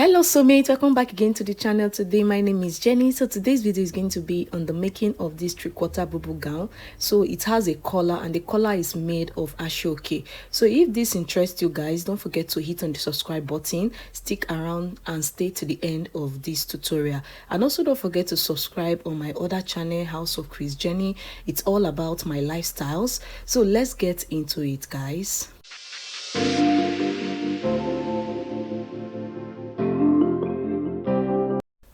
Hello soulmate, welcome back again to the channel. Today my name is Jenny. So today's video is going to be on the making of this 3/4 bubu gown. So it has a collar and the collar is made of ashoke. So if this interests you guys, don't forget to hit on the subscribe button, stick around and stay to the end of this tutorial. And also don't forget to subscribe on my other channel, House of Chris Jenny. It's all about my lifestyles. So let's get into it, guys.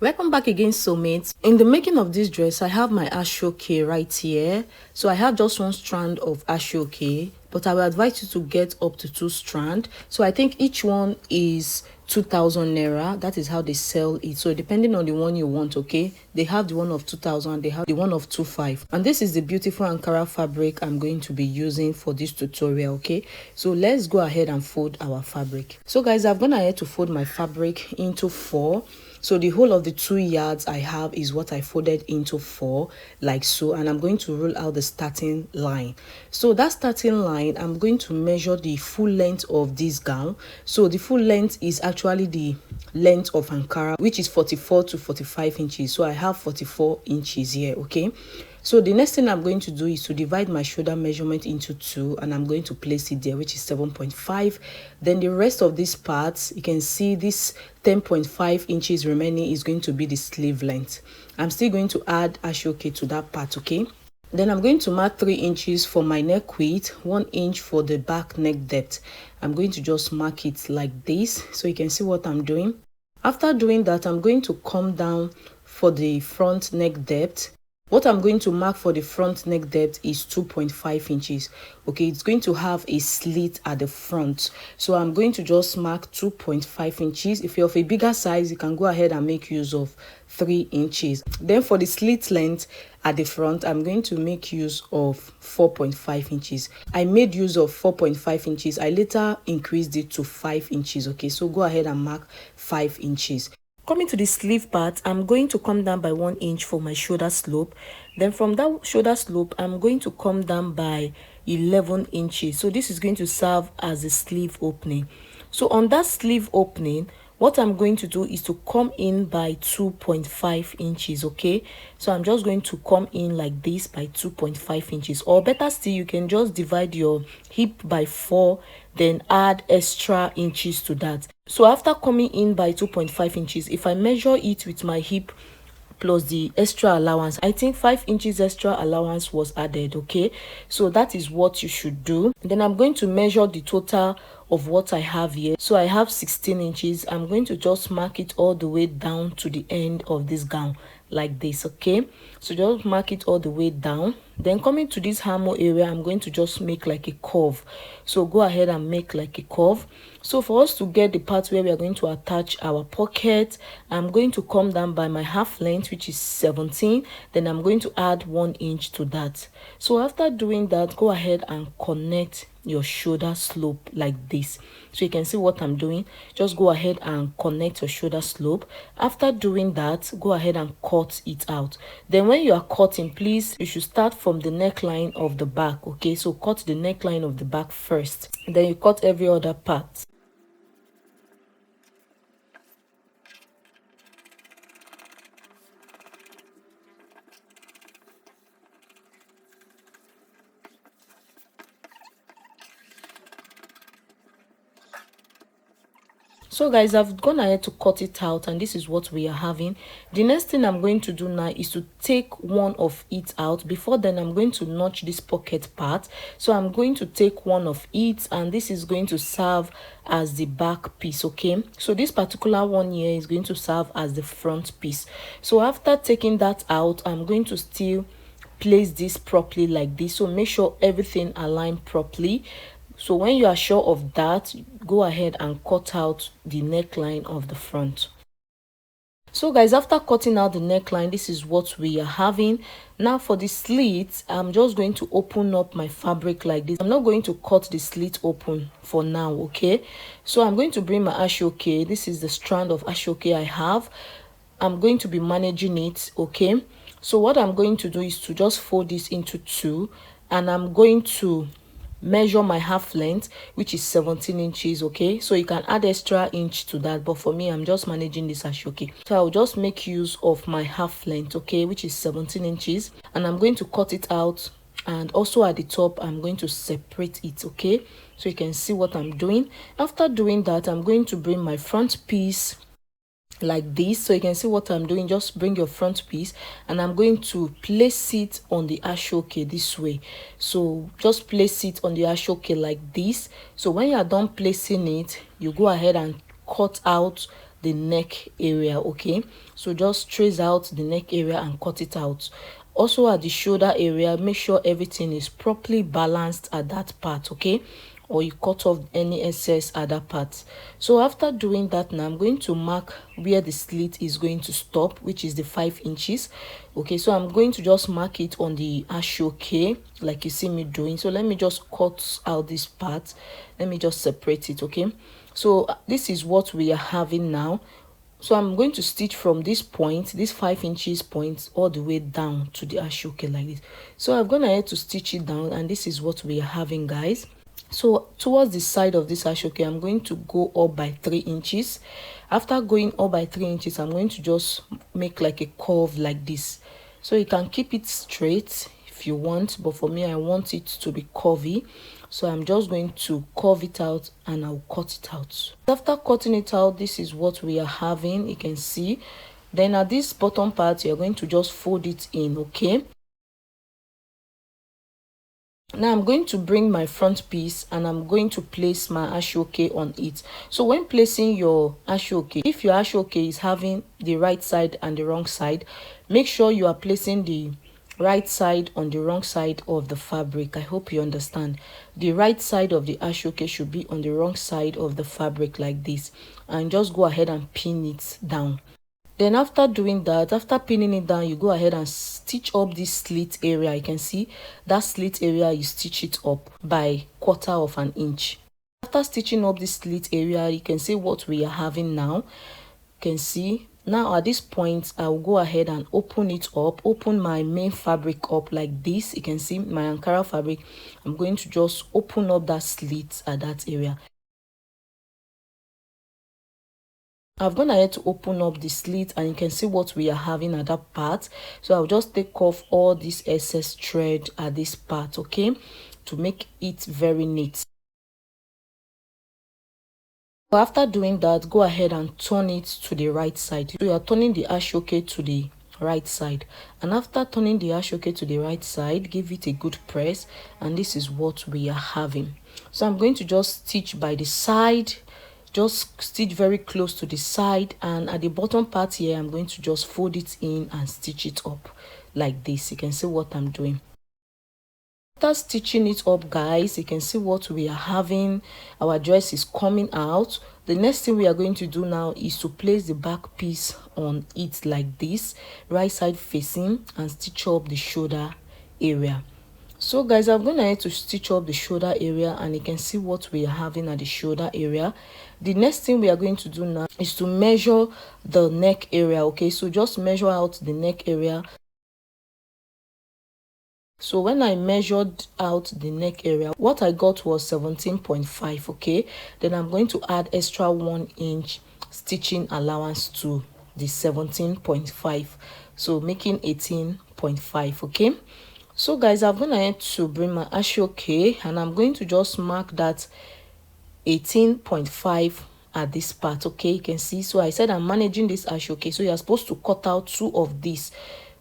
Welcome back again, soulmates. In the making of this dress, I have my ashoke right here. So I have just one strand of ashoke, but I will advise you to get up to 2 strands. So I think each one is 2,000 naira. That is how they sell it. So depending on the one you want, okay, they have the one of 2,000, they have the one of 2,500. And this is the beautiful Ankara fabric I'm going to be using for this tutorial. Okay, so let's go ahead and fold our fabric. So guys, I've gone ahead to fold my fabric into 4. So the whole of the 2 yards I have is what I folded into 4, like so, and I'm going to roll out the starting line. So that starting line, I'm going to measure the full length of this gown. So the full length is actually the length of Ankara, which is 44 to 45 inches. So I have 44 inches here, okay. So the next thing I'm going to do is to divide my shoulder measurement into 2, and I'm going to place it there, which is 7.5. Then the rest of this part, you can see this 10.5 inches remaining is going to be the sleeve length. I'm still going to add ashoke to that part, okay. Then I'm going to mark 3 inches for my neck width, 1 inch for the back neck depth. I'm going to just mark it like this so you can see what I'm doing. After doing that, I'm going to come down for the front neck depth. What I'm going to mark for the front neck depth is 2.5 inches. Okay, it's going to have a slit at the front. So I'm going to just mark 2.5 inches. If you're of a bigger size, you can go ahead and make use of 3 inches. Then for the slit length at the front, I'm going to make use of 4.5 inches. I made use of 4.5 inches. I later increased it to 5 inches. Okay, so go ahead and mark 5 inches. Coming to the sleeve part, I'm going to come down by 1 inch for my shoulder slope. Then from that shoulder slope, I'm going to come down by 11 inches. So this is going to serve as a sleeve opening. So on that sleeve opening, what I'm going to do is to come in by 2.5 inches, okay? So I'm just going to come in like this by 2.5 inches. Or better still, you can just divide your hip by 4, then add extra inches to that. So after coming in by 2.5 inches, if I measure it with my hip plus the extra allowance, I think 5 inches extra allowance was added, okay? So that is what you should do. Then I'm going to measure the total of what I have here. So I have 16 inches. I'm going to just mark it all the way down to the end of this gown like this, okay? So just mark it all the way down. Then coming to this armhole area, I'm going to just make like a curve. So go ahead and make like a curve. So for us to get the part where we are going to attach our pocket, I'm going to come down by my half length, which is 17. Then I'm going to add 1 inch to that. So after doing that, go ahead and connect your shoulder slope like this. So you can see what I'm doing. Just go ahead and connect your shoulder slope. After doing that, go ahead and cut it out. Then when you are cutting, please, you should start from the neckline of the back, okay? So cut the neckline of the back first, then you cut every other part. So guys, I've gone ahead to cut it out, and this is what we are having. The next thing I'm going to do now is to take one of it out. Before then, I'm going to notch this pocket part. So I'm going to take one of it, and this is going to serve as the back piece, okay? So this particular one here is going to serve as the front piece. So after taking that out, I'm going to still place this properly like this. So make sure everything aligns properly. So when you are sure of that, go ahead and cut out the neckline of the front. So guys, after cutting out the neckline, this is what we are having. Now for the slit, I'm just going to open up my fabric like this. I'm not going to cut the slit open for now, okay? So I'm going to bring my ashoke. This is the strand of ashoke I have. I'm going to be managing it, okay? So what I'm going to do is to just fold this into 2, and I'm going to measure my half length, which is 17 inches. Okay, so you can add extra inch to that, but for me, I'm just managing this ashoke, so I'll just make use of my half length, okay, which is 17 inches, and I'm going to cut it out. And also at the top, I'm going to separate it, okay, so you can see what I'm doing. After doing that, I'm going to bring my front piece like this, so you can see what I'm doing. Just bring your front piece, and I'm going to place it on the ashoke this way. So just place it on the ashoke like this. So when you are done placing it, you go ahead and cut out the neck area, okay, so just trace out the neck area and cut it out. Also at the shoulder area, make sure everything is properly balanced at that part, okay, or you cut off any excess other parts. So after doing that, now I'm going to mark where the slit is going to stop, which is the 5 inches. Okay, so I'm going to just mark it on the ashoke like you see me doing. So let me just cut out this part. Let me just separate it, okay. So this is what we are having now. So I'm going to stitch from this point, this 5 inches point, all the way down to the ashoke like this. So I've gone ahead to stitch it down, and this is what we are having, guys. So towards the side of this ashoke, I'm going to go up by 3 inches. After going up by 3 inches, I'm going to just make like a curve like this. So you can keep it straight if you want, but for me, I want it to be curvy. So I'm just going to curve it out, and I'll cut it out. After cutting it out, this is what we are having, you can see. Then at this bottom part, you're going to just fold it in, okay. Now I'm going to bring my front piece, and I'm going to place my ashoke on it. So when placing your ashoke, if your ashoke is having the right side and the wrong side, make sure you are placing the right side on the wrong side of the fabric. I hope you understand. The right side of the ashoke should be on the wrong side of the fabric like this, and just go ahead and pin it down. Then after doing that, after pinning it down, you go ahead and stitch up this slit area. You can see that slit area, you stitch it up by 1/4 of an inch. After stitching up this slit area, you can see what we are having now. You can see now at this point, I will go ahead and open it up, open my main fabric up like this. You can see my Ankara fabric. I'm going to just open up that slit at that area. I've gone ahead to open up the slit, and you can see what we are having at that part. So I'll just take off all this excess thread at this part, okay, to make it very neat. So after doing that, go ahead and turn it to the right side. So you are turning the ashoke to the right side, and after turning the ashoke to the right side, give it a good press, and this is what we are having. So I'm going to just stitch by the side. Just stitch very close to the side, and at the bottom part here, I'm going to just fold it in and stitch it up like this. You can see what I'm doing. After stitching it up, guys, you can see what we are having. Our dress is coming out. The next thing we are going to do now is to place the back piece on it like this, right side facing, and stitch up the shoulder area. So guys, I'm going ahead to stitch up the shoulder area, and you can see what we are having at the shoulder area. The next thing we are going to do now is to measure the neck area, okay. So just measure out the neck area. So when I measured out the neck area, what I got was 17.5, okay. Then I'm going to add extra 1 inch stitching allowance to the 17.5, so making 18.5, okay. So guys, I'm going ahead to bring my ashoke, and I'm going to just mark that 18.5 at this part, okay. You can see, so I said I'm managing this ashoke, so you're supposed to cut out 2 of these,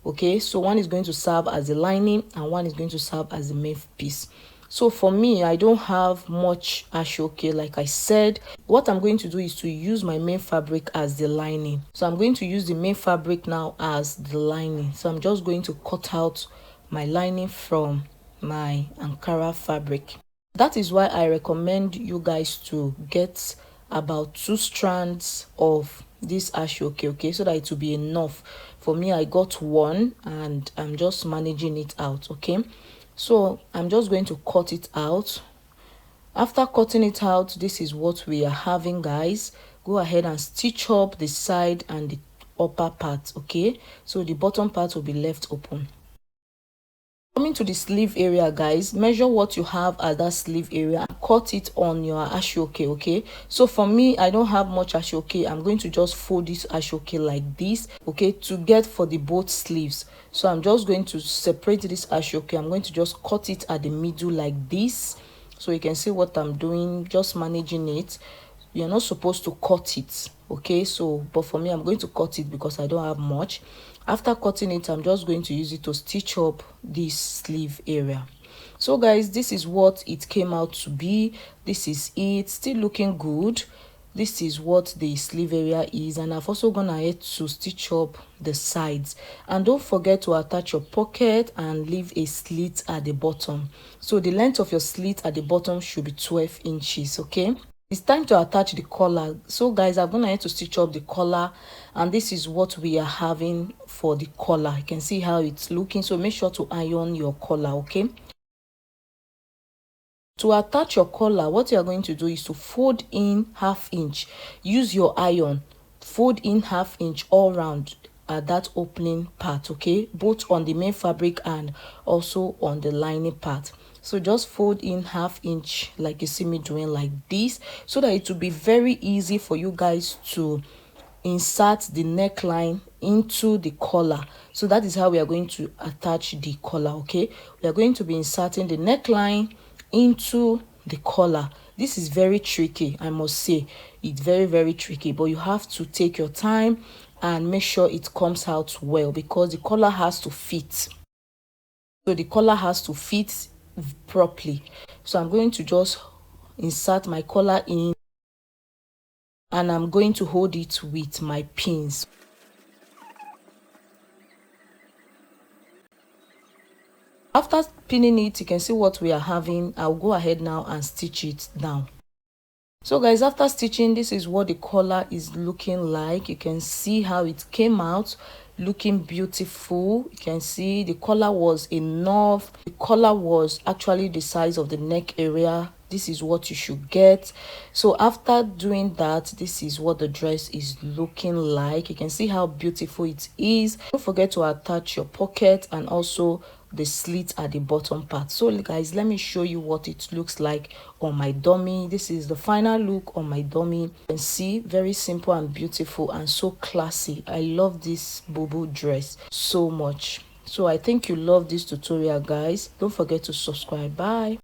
okay. So one is going to serve as the lining, and one is going to serve as the main piece. So for me, I don't have much ashoke. Like I said, what I'm going to do is to use my main fabric as the lining. So I'm going to use the main fabric now as the lining. So I'm just going to cut out my lining from my Ankara fabric. That is why I recommend you guys to get about 2 strands of this ashoke, okay, so that it will be enough. For me, I got 1, and I'm just managing it out, okay. So I'm just going to cut it out. After cutting it out, this is what we are having, guys. Go ahead and stitch up the side and the upper part, okay. So the bottom part will be left open. Coming to the sleeve area, guys, measure what you have at that sleeve area and cut it on your ashoke. Okay, so for me, I don't have much ashoke. I'm going to just fold this ashoke like this, okay, to get for the both sleeves. So I'm just going to separate this ashoke. I'm going to just cut it at the middle like this, so you can see what I'm doing, just managing it. You're not supposed to cut it, okay? So but for me, I'm going to cut it because I don't have much. After cutting it, I'm just going to use it to stitch up this sleeve area. So guys, this is what it came out to be. This is it, still looking good. This is what the sleeve area is, and I've also gone ahead to stitch up the sides. And don't forget to attach your pocket and leave a slit at the bottom. So the length of your slit at the bottom should be 12 inches, okay? It's time to attach the collar. So guys, I'm gonna have to stitch up the collar, and this is what we are having for the collar. You can see how it's looking, so make sure to iron your collar, okay? To attach your collar, what you are going to do is to fold in 1/2 inch. Use your iron, fold in 1/2 inch all round at that opening part, okay, both on the main fabric and also on the lining part. So just fold in 1/2 inch like you see me doing like this, so that it will be very easy for you guys to insert the neckline into the collar. So that is how we are going to attach the collar, okay? We are going to be inserting the neckline into the collar. This is very tricky, I must say. It's very tricky, but you have to take your time and make sure it comes out well, because the collar has to fit. So the collar has to fit properly. So I'm going to just insert my collar in, and I'm going to hold it with my pins. After pinning it, you can see what we are having. I'll go ahead now and stitch it down. So guys, after stitching, this is what the collar is looking like. You can see how it came out, looking beautiful. You can see the collar was enough. The collar was actually the size of the neck area. This is what you should get. So after doing that, this is what the dress is looking like. You can see how beautiful it is. Don't forget to attach your pocket and also the slit at the bottom part. So guys, let me show you what it looks like on my dummy. This is the final look on my dummy. You can see, very simple and beautiful and so classy. I love this Bubu dress so much. So I think you love this tutorial, guys. Don't forget to subscribe. Bye.